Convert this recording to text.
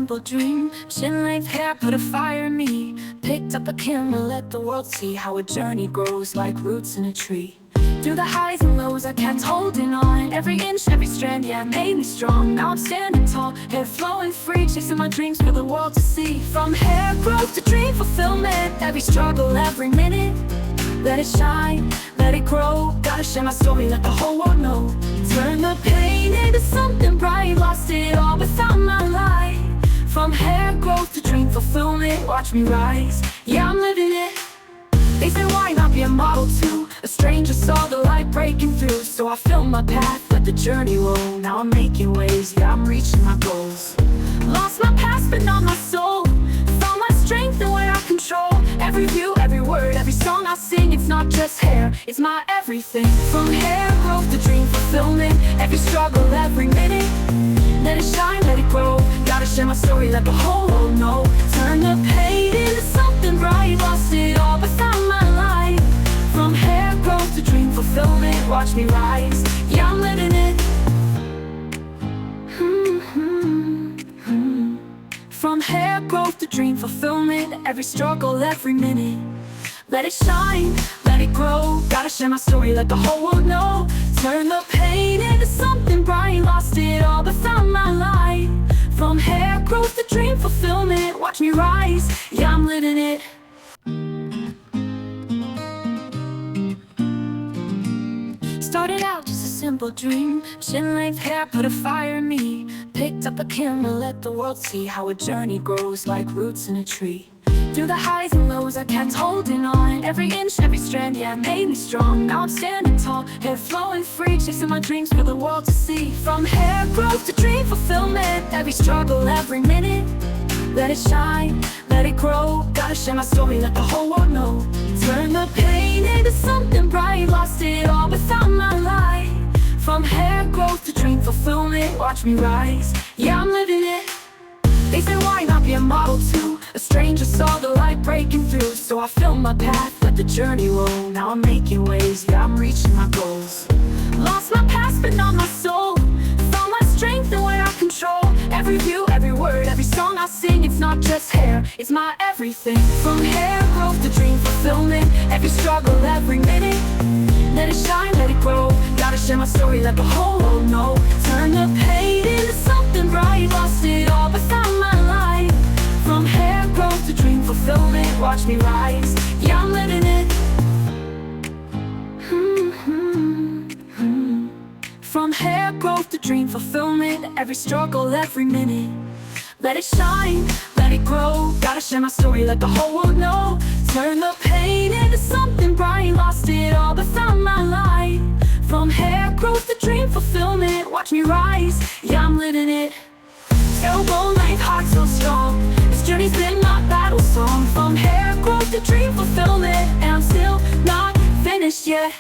simple dream. Chin-length hair put a fire in me. Picked up a camera, let the world see how a journey grows like roots in a tree. Through the highs and lows I kept holding on. Every inch, every strand, yeah, it made me strong. Now I'm standing tall, hair flowing free, chasing my dreams for the world to see. From hair growth to dream fulfillment, every struggle, every minute. Let it shine, let it grow. Gotta share my story, let the whole world know. Turn the pain into something bright. Lost it all without my light. From hair growth to dream fulfillment, watch me rise. Yeah, I'm living it. They say why not be a model too? A stranger saw the light breaking through, so I filmed my path, let the journey roll. Now I'm making waves, yeah, I'm reaching my goals. Lost my past but not my soul. Found my strength and where I control. Every view, every word, every song I sing. It's not just hair, it's my everything. From hair growth to dream fulfillment, every struggle, every minute. Let it shine, let it grow. Gotta share my story, let the whole world know. Turn the pain into something bright. Lost it all but found my light. From hair growth to dream fulfillment, watch me rise. Yeah, I'm living it. From hair growth to dream fulfillment, every struggle, every minute. Let it shine, let it grow. Gotta share my story, let the whole world know. Turn the pain into something bright. Lost it all but found my light. From hair growth to dream fulfillment, watch me rise. Yeah, I'm living it. Started out just a simple dream. Chin-length hair put a fire in me. Picked up a camera, let the world see how a journey grows like roots in a tree. Through the highs and lows I kept holding on. Every inch, every strand, yeah, it made me strong. Now I'm standing tall, hair flowing free, chasing my dreams for the world to see. From hair growth to dream fulfillment, every struggle, every minute. Let it shine, let it grow. Gotta share my story, let the whole world know. Turn the pain into something bright. Lost it all without my light. From hair growth to dream fulfillment, watch me rise. Yeah, I'm living it. They say why not be a model too? A stranger saw the light breaking through, so I filmed my path, let the journey roll. Now I'm making waves, yeah, I'm reaching my goals. Lost my past but not my soul. Found my strength and where I control. Every view, every word, every song I sing. It's not just hair, it's my everything. From hair growth to dream fulfillment, every struggle, every minute. Let it shine, let it grow. Gotta share my story, let the whole world know. Turn the pain into something bright. Lost it all but found my light. From hair growth to dream fulfillment, watch me rise. Yeah, I'm living it. From hair growth to dream fulfillment, every struggle, every minute. Let it shine, let it grow. Gotta share my story, let the whole world know. Turn the pain into something bright. Lost it all but found my light. From hair growth to dream fulfillment, watch me rise. Yeah, I'm living it. Elbow length, heart so strong. This journey's been my battle song. From hair growth to dream fulfillment, and I'm still not finished yet.